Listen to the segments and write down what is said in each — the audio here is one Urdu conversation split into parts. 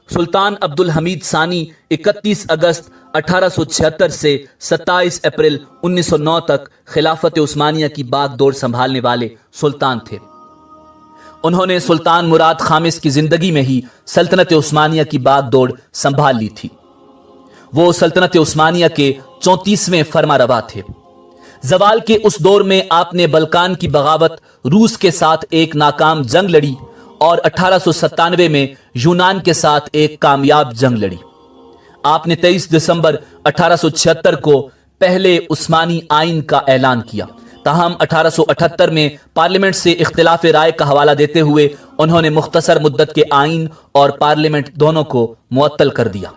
سلطان عبد الحمید ثانی 31 اگست 1876 سے 27 اپریل 1909 تک خلافت عثمانیہ کی باغ دوڑ سنبھالنے والے سلطان تھے۔ انہوں نے سلطان مراد خامس کی زندگی میں ہی سلطنت عثمانیہ کی باغ دوڑ سنبھال لی تھی۔ وہ سلطنت عثمانیہ کے 34ویں فرما روا تھے۔ زوال کے اس دور میں آپ نے بلقان کی بغاوت، روس کے ساتھ ایک ناکام جنگ لڑی اور 1897 میں یونان کے ساتھ ایک کامیاب جنگ لڑی۔ آپ نے 23 دسمبر 1876 کو پہلے عثمانی آئین کا اعلان کیا، تاہم 1878 میں پارلیمنٹ سے اختلاف رائے کا حوالہ دیتے ہوئے انہوں نے مختصر مدت کے آئین اور پارلیمنٹ دونوں کو معطل کر دیا۔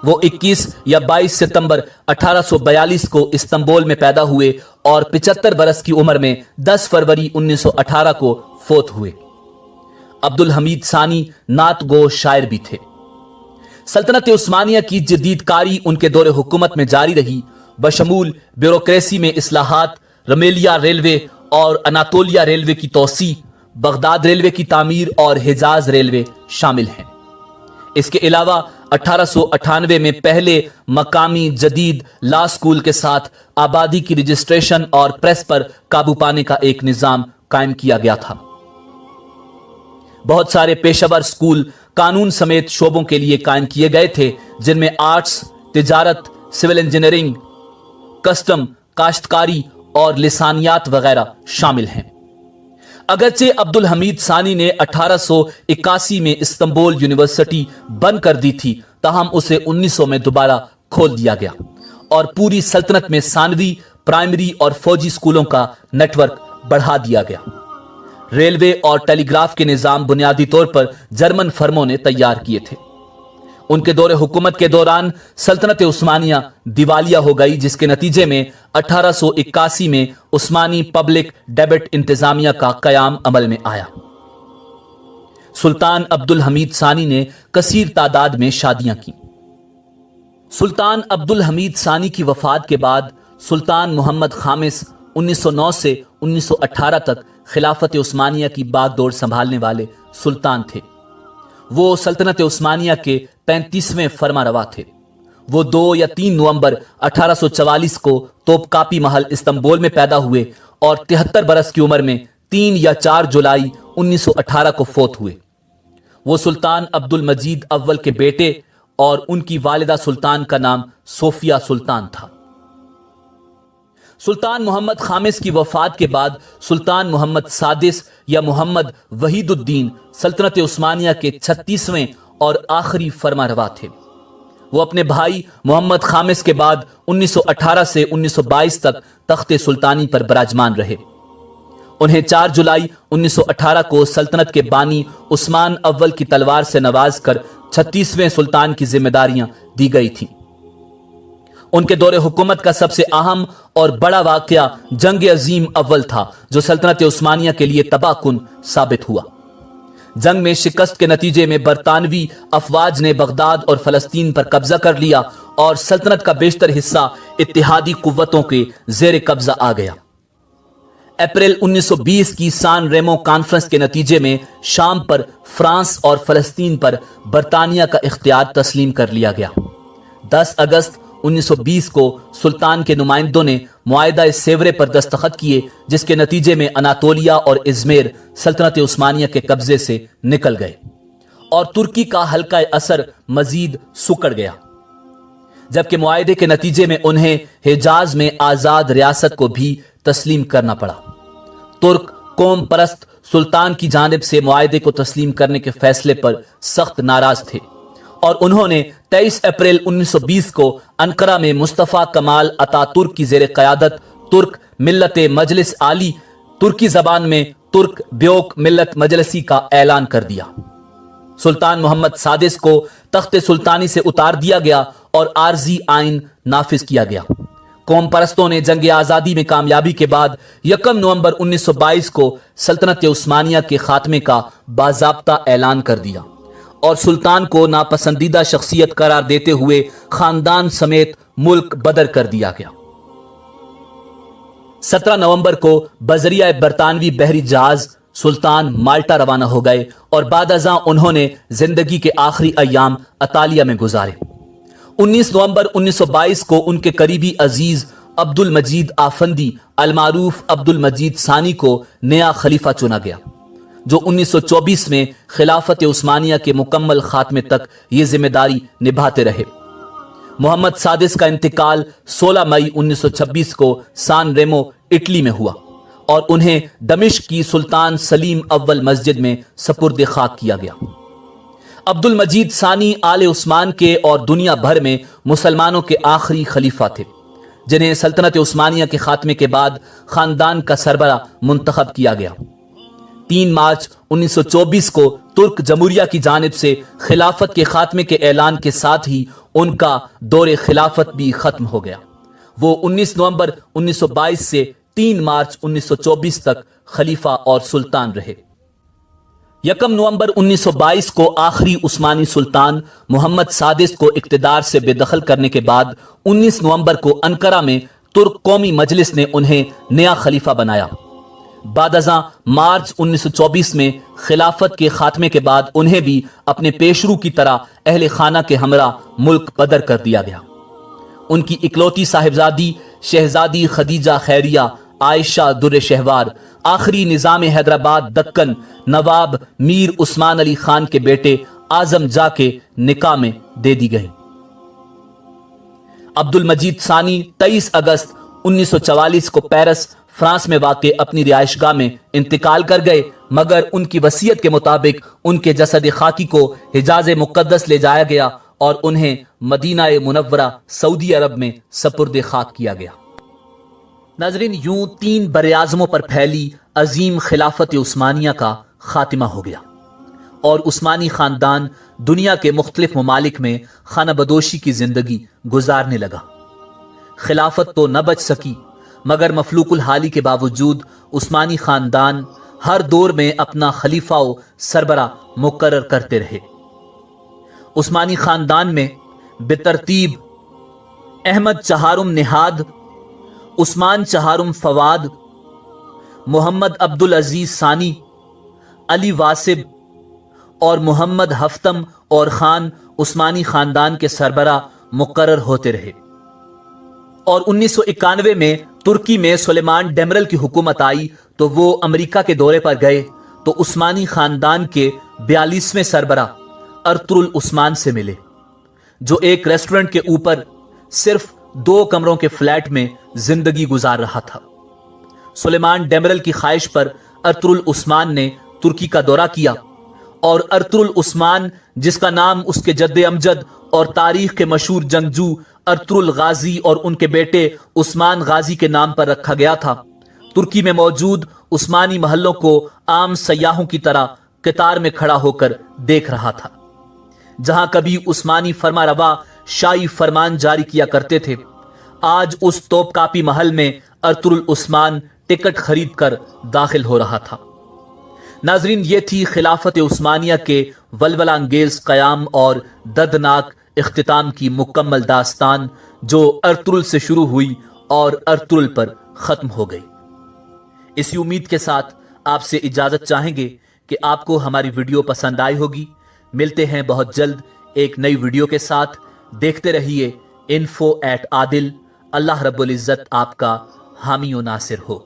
وہ 21 یا 22 ستمبر 1842 کو استنبول میں پیدا ہوئے اور 75 برس کی عمر میں 10 فروری 1918 کو فوت ہوئے۔ عبد الحمید ثانی نعت گو شاعر بھی تھے۔ سلطنت عثمانیہ کی جدید کاری ان کے دور حکومت میں جاری رہی، بشمول بیوروکریسی میں اصلاحات، رمیلیا ریلوے اور اناتولیا ریلوے کی توسیع، بغداد ریلوے کی تعمیر اور حجاز ریلوے شامل ہیں۔ اس کے علاوہ 1898 میں پہلے مقامی جدید لا سکول کے ساتھ آبادی کی رجسٹریشن اور پریس پر قابو پانے کا ایک نظام قائم کیا گیا تھا۔ بہت سارے پیشہ ور سکول قانون سمیت شعبوں کے لیے قائم کیے گئے تھے، جن میں آرٹس، تجارت، سول انجینئرنگ، کسٹم، کاشتکاری اور لسانیات وغیرہ شامل ہیں۔ اگرچہ عبد الحمید ثانی نے 1881 میں استنبول یونیورسٹی بند کر دی تھی، تاہم اسے 1900 میں دوبارہ کھول دیا گیا اور پوری سلطنت میں ثانوی، پرائمری اور فوجی سکولوں کا نیٹ ورک بڑھا دیا گیا۔ ریلوے اور ٹیلی گراف کے نظام بنیادی طور پر جرمن فرموں نے تیار کیے تھے۔ ان کے دور حکومت کے دوران سلطنت عثمانیہ دیوالیہ ہو گئی، جس کے نتیجے میں 1881 میں عثمانی پبلک ڈیبٹ انتظامیہ کا قیام عمل میں آیا۔ سلطان عبد الحمید ثانی نے کثیر تعداد میں شادیاں کی۔ سلطان عبد الحمید ثانی کی وفات کے بعد سلطان محمد خامس 1909 سے 1918 تک خلافت عثمانیہ کی باغ دوڑ سنبھالنے والے سلطان تھے۔ وہ سلطنت عثمانیہ کے 35ویں فرما روا تھے۔ وہ 2 یا 3 نومبر 1844 کو توپکاپی محل استنبول میں پیدا ہوئے اور 73 برس کی عمر میں 3 یا 4 جولائی 1918 کو فوت ہوئے۔ وہ سلطان عبد المجید اول کے بیٹے اور ان کی والدہ سلطان کا نام صوفیہ سلطان تھا۔ سلطان محمد خامس کی وفات کے بعد سلطان محمد سادس یا محمد وحید الدین سلطنت عثمانیہ کے 36ویں اور آخری فرما روا تھے۔ وہ اپنے بھائی محمد خامس کے بعد 1918 سے 1922 تک تخت سلطانی پر براجمان رہے۔ انہیں 4 جولائی 1918 کو سلطنت کے بانی عثمان اول کی تلوار سے نواز کر 36ویں سلطان کی ذمہ داریاں دی گئی تھیں۔ ان کے دور حکومت کا سب سے اہم اور بڑا واقعہ جنگ عظیم اول تھا، جو سلطنت عثمانیہ کے لیے تباہ کن ثابت ہوا۔ جنگ میں شکست کے نتیجے میں برطانوی افواج نے بغداد اور فلسطین پر قبضہ کر لیا اور سلطنت کا بیشتر حصہ اتحادی قوتوں کے زیر قبضہ آ گیا۔ اپریل 1920 کی سان ریمو کانفرنس کے نتیجے میں شام پر فرانس اور فلسطین پر برطانیہ کا اختیار تسلیم کر لیا گیا۔ 10 اگست 1920 کو سلطان کے نمائندوں نے معاہدہ سیورے پر دستخط کیے، جس کے نتیجے میں اناتولیا اور ازمیر سلطنت عثمانیہ کے قبضے سے نکل گئے اور ترکی کا حلقہ اثر مزید سکڑ گیا، جبکہ معاہدے کے نتیجے میں انہیں حجاز میں آزاد ریاست کو بھی تسلیم کرنا پڑا۔ ترک قوم پرست سلطان کی جانب سے معاہدے کو تسلیم کرنے کے فیصلے پر سخت ناراض تھے اور انہوں نے 23 اپریل 1920 کو انقرہ میں مصطفیٰ کمال اتا ترک کی زیر قیادت ترک ملت مجلس عالی، ترکی زبان میں ترک بیوک ملت مجلسی کا اعلان کر دیا۔ سلطان محمد سادس کو تخت سلطانی سے اتار دیا گیا اور عارضی آئین نافذ کیا گیا۔ قوم پرستوں نے جنگ آزادی میں کامیابی کے بعد 1 نومبر 1922 کو سلطنت عثمانیہ کے خاتمے کا باضابطہ اعلان کر دیا اور سلطان کو ناپسندیدہ شخصیت قرار دیتے ہوئے خاندان سمیت ملک بدر کر دیا گیا۔ 17 نومبر کو بذریعہ برطانوی بحری جہاز سلطان مالٹا روانہ ہو گئے اور بعد ازاں انہوں نے زندگی کے آخری ایام اطالیہ میں گزارے۔ 19 نومبر 1922 کو ان کے قریبی عزیز عبد المجید آفندی المعروف عبد المجید ثانی کو نیا خلیفہ چنا گیا، جو 1924 میں خلافت عثمانیہ کے مکمل خاتمے تک یہ ذمہ داری نبھاتے رہے۔ محمد سادس کا انتقال 16 مئی 1926 کو سان ریمو اٹلی میں ہوا اور انہیں دمشق کی سلطان سلیم اول مسجد میں سپرد خاک کیا گیا۔ عبد المجید ثانی آل عثمان کے اور دنیا بھر میں مسلمانوں کے آخری خلیفہ تھے، جنہیں سلطنت عثمانیہ کے خاتمے کے بعد خاندان کا سربراہ منتخب کیا گیا۔ 3 مارچ 1924 کو ترک جمہوریہ کی جانب سے خلافت کے خاتمے کے اعلان کے ساتھ ہی ان کا دور خلافت بھی ختم ہو گیا۔ وہ 19 نومبر 1922 سے 3 مارچ 1924 تک خلیفہ اور سلطان رہے۔ 1 نومبر 1922 کو آخری عثمانی سلطان محمد سادس کو اقتدار سے بے دخل کرنے کے بعد 19 نومبر کو انقرہ میں ترک قومی مجلس نے انہیں نیا خلیفہ بنایا۔ بعد ازاں مارچ 1924 میں خلافت کے خاتمے کے بعد انہیں بھی اپنے پیشرو کی طرح اہل خانہ کے ہمراہ ملک بدر کر دیا گیا۔ ان کی اکلوتی صاحبزادی شہزادی خدیجہ خیریہ عائشہ در شہوار آخری نظام حیدرآباد دکن نواب میر عثمان علی خان کے بیٹے اعظم جاہ کے نکاح میں دے دی گئی۔ عبد المجید ثانی 23 اگست 1944 کو پیرس فرانس میں واقع اپنی رہائش گاہ میں انتقال کر گئے، مگر ان کی وصیت کے مطابق ان کے جسد خاکی کو حجاز مقدس لے جایا گیا اور انہیں مدینہ منورہ سعودی عرب میں سپرد خاک کیا گیا۔ ناظرین، یوں 3 براعظموں پر پھیلی عظیم خلافت عثمانیہ کا خاتمہ ہو گیا اور عثمانی خاندان دنیا کے مختلف ممالک میں خانہ بدوشی کی زندگی گزارنے لگا۔ خلافت تو نہ بچ سکی، مگر مفلوق الحالی کے باوجود عثمانی خاندان ہر دور میں اپنا خلیفہ و سربراہ مقرر کرتے رہے۔ عثمانی خاندان میں بترتیب احمد چہارم نہاد، عثمان چہارم فواد، محمد عبد العزیز ثانی، علی واصب اور محمد ہفتم اور خان عثمانی خاندان کے سربراہ مقرر ہوتے رہے۔ اور 1991 میں ترکی میں سلیمان ڈیمرل کی حکومت آئی تو وہ امریکہ کے دورے پر گئے تو عثمانی خاندان کے 42ویں سربراہ ارطغرل عثمان سے ملے، جو ایک ریسٹورنٹ کے اوپر صرف 2 کمروں کے فلیٹ میں زندگی گزار رہا تھا۔ سلیمان ڈیمرل کی خواہش پر ارطغرل عثمان نے ترکی کا دورہ کیا اور ارطغرل عثمان، جس کا نام اس کے جد امجد اور تاریخ کے مشہور جنگجو ارطغرل غازی اور ان کے بیٹے عثمان غازی کے نام پر رکھا گیا تھا، ترکی میں موجود عثمانی محلوں کو عام سیاحوں کی طرح قطار میں کھڑا ہو کر دیکھ رہا تھا۔ جہاں کبھی عثمانی فرما روا شاہی فرمان جاری کیا کرتے تھے، آج اس توپ کاپی محل میں ارطغرل عثمان ٹکٹ خرید کر داخل ہو رہا تھا۔ ناظرین، یہ تھی خلافت عثمانیہ کے ولولہ انگیز قیام اور دردناک اختتام کی مکمل داستان، جو ارطغرل سے شروع ہوئی اور ارطغرل پر ختم ہو گئی۔ اسی امید کے ساتھ آپ سے اجازت چاہیں گے کہ آپ کو ہماری ویڈیو پسند آئی ہوگی۔ ملتے ہیں بہت جلد ایک نئی ویڈیو کے ساتھ۔ دیکھتے رہیے info@adil۔ اللہ رب العزت آپ کا حامی و ناصر ہو۔